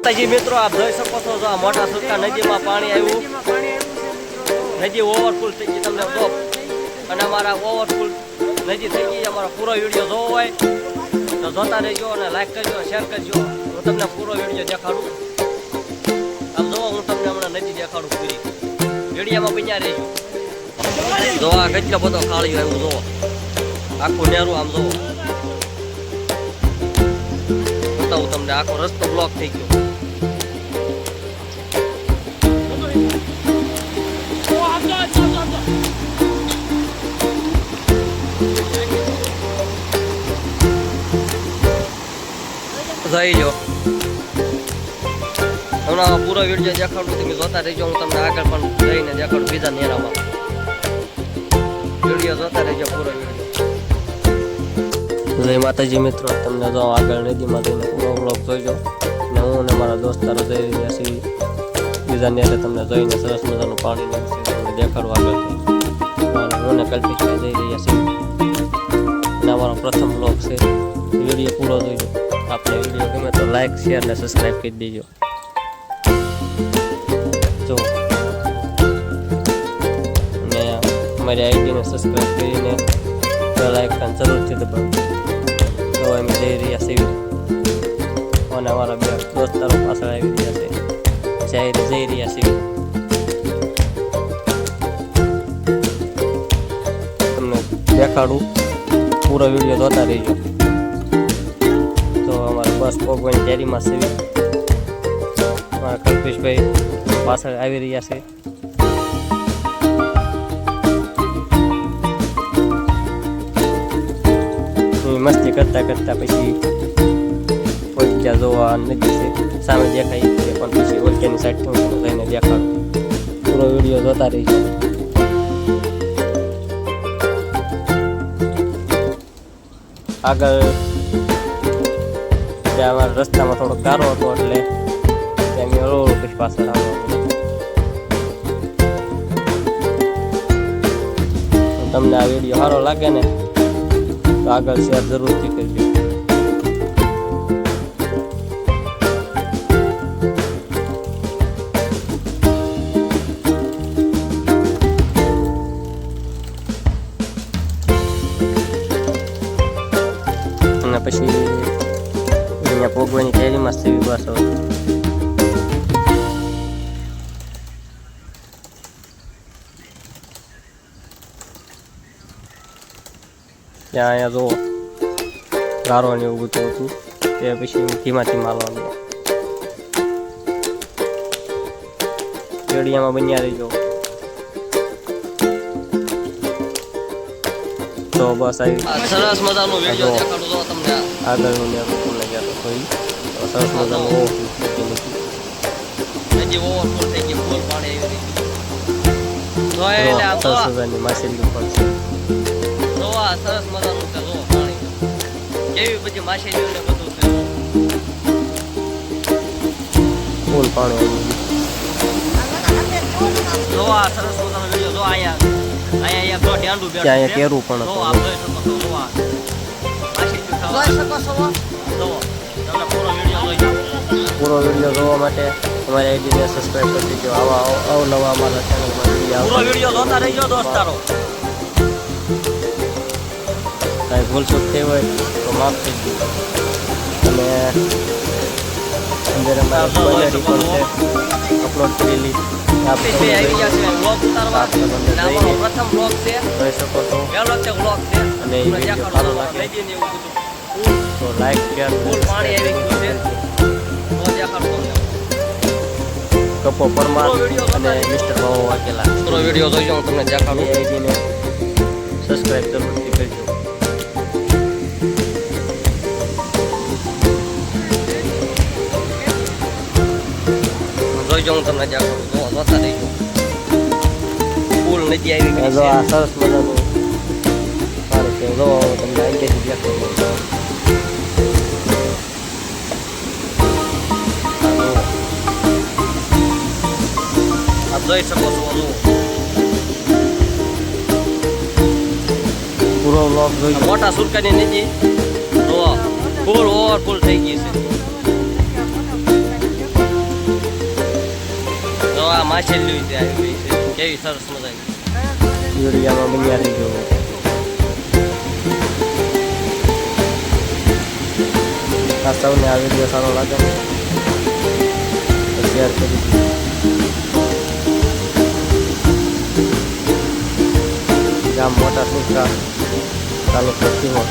जी मित्रों आप જોઈ શકો છો જો આ મોટા સુરકા નદીમાં પાણી આવ્યું નદી ઓવરફુલ થઈ ગઈ તમને જો અને અમારા ઓવરફુલ નદી થઈ ગઈ અમારો પૂરો વિડિયો જોવો હોય તો જોતા રહેજો અને લાઈક કરજો શેર કરજો હું તમને પૂરો વિડિયો દેખાડું આમ જો હું તમને હમણાં નદી દેખાડું પૂરી વિડિયોમાં બન્યા રહેજો જો આ કેટલો બધો ખાલી આવ્યું જો આખું નેરું આમ જો બતાવું તમને આખો રસ્તો બ્લોક થઈ ગયો જઈ જો હમણાં પૂરો વિડીયો દેખાડું તમે જોતા રહેજો હું તમને આગળ પણ જઈને દેખાડું બીજા નેરામાં વિડીયો જોતા રહેજો પૂરો વિડીયો જય માતાજી મિત્રો તમને જો આગળ નદીમાં જઈને પૂરો બ્લોગ જોઈજો ને હું અને મારા દોસ્તારો જઈ રહ્યા છીએ બીજા નેરે તમને જોઈને સરસ મજાનું પાણી તમને દેખાડું આગળ અને હું ને કલ્પિતભાઈ જઈ રહ્યા છીએ અને અમારો પ્રથમ બ્લોગ છે વિડીયો પૂરો જોઈજો आपने वीडियो गमे तो लाइक शेयर ने सब्सक्राइब कर दीजिए जो मैं हमारी आईडी ने सब्सक्राइब करीने बेल आइकन जरूर से दबाओ तो मैं जई रही हसी और हमारा બે દોસ્તારો પાછળ આવી રહ્યા છે જઈ રહ્યા છે તમને દેખાડું પૂરો વિડીયો જોતા રહેજો बस भोगवानी तैयारी में से कल्पेश भाई पाछळ આવી રહ્યા છે मस्ती करता करता પછી ઓળખ્યા જોવા નદી છે સામે દેખાય છે પણ પછી ઓળખ્યાની સાઈડ થી જઈને દેખાડું પૂરો વિડીયો જોતા રહેજો આગળ हमारे रस्ता में थोड़ा गारो હતો એટલે ત્યાં રોડ પછી પાછળ આવવાનું તમને આ વિડિયો સારો લાગે ને તો આગળ શેર જરૂરથી કરજો અને પછી ભોગવાની તૈયારીમાં છે બસ ત્યાં અહીંયા જો ગારો ને એવું બધું હતું તે પછી ધીમા હાલવાનું રેડિયામાં બન્યા રહીજો તો બસ આવી સરસ મજાનો વિડિયો દેખાડું જો તમને આગળનું ને તમને ગયા તો સરસ મજાનું નદી ઓવરફુલ થઈ ગઈ ફૂલ પાણી આવી રહ્યું જો એટલે આ સરસ મજાની માછલી પણ છે જો આ સરસ મજાનું છે જો પાણી કેવી બધી માછલીઓ ને બધું છે ફૂલ પાણી જો આ સરસ મજાનો વિડિયો જો અહીંયા તો ઢાંડું બેઠું છે અહીંયા કેરું પણ જો આ જોઈ શકો છો જો આ માછલી ખાવા જોઈ શકો છો જો તમને પૂરો વિડીયો જોવા માટે અમારી આઈડીને સબસ્ક્રાઇબ કરી દેજો આવા અવનવા અમારા ચેનલમાં વિડીયો પૂરો વિડીયો જોતા રહેજો દોસ્તારો કાંઈ ભૂલ ચૂક થઈ હોય તો માફ કરી દીજો અને અંદર અમારા ઓલરેડી પણ છે અપલોડ કરેલી આપણે આવી ગયા છે વ્લોગ ઉતારવા અમારો પ્રથમ વ્લોગ છે જોઈ શકો છો પહેલો જ વ્લોગ છે અને એ વિડીયો સારો લાગે તો લાઈક શેર ફૂલ પાણી આવી ગયું છે કપો પરમાર અને મિસ્ટર બાવો વાકેલા પૂરો વિડીયો જોઈજો હું તમને દેખાડું આઈડીને સબસ્ક્રાઇબ જરૂરથી કરજો જોઈજો હું તમને દેખાડું જો જોતા રહેજો ફૂલ નદી આવી ગઈ છે આ સરસ મજાનું સારું છે જો તમને આગળથી દેખાડું જોઈ શકો છો પૂરો વ્લોગ જોઈ મોટા સુરકાની નદી ફૂલ ઓવરફુલ થઈ ગઈ છે માછલી ત્યાં આવી છે કેવી સરસ મજાની વિડીયામાં બન્યા રહીજો આ સૌને આ વિડીયો સારો લાગે તો શેર કરી ગામ મોટા સુખરા તાલુકો સિહોર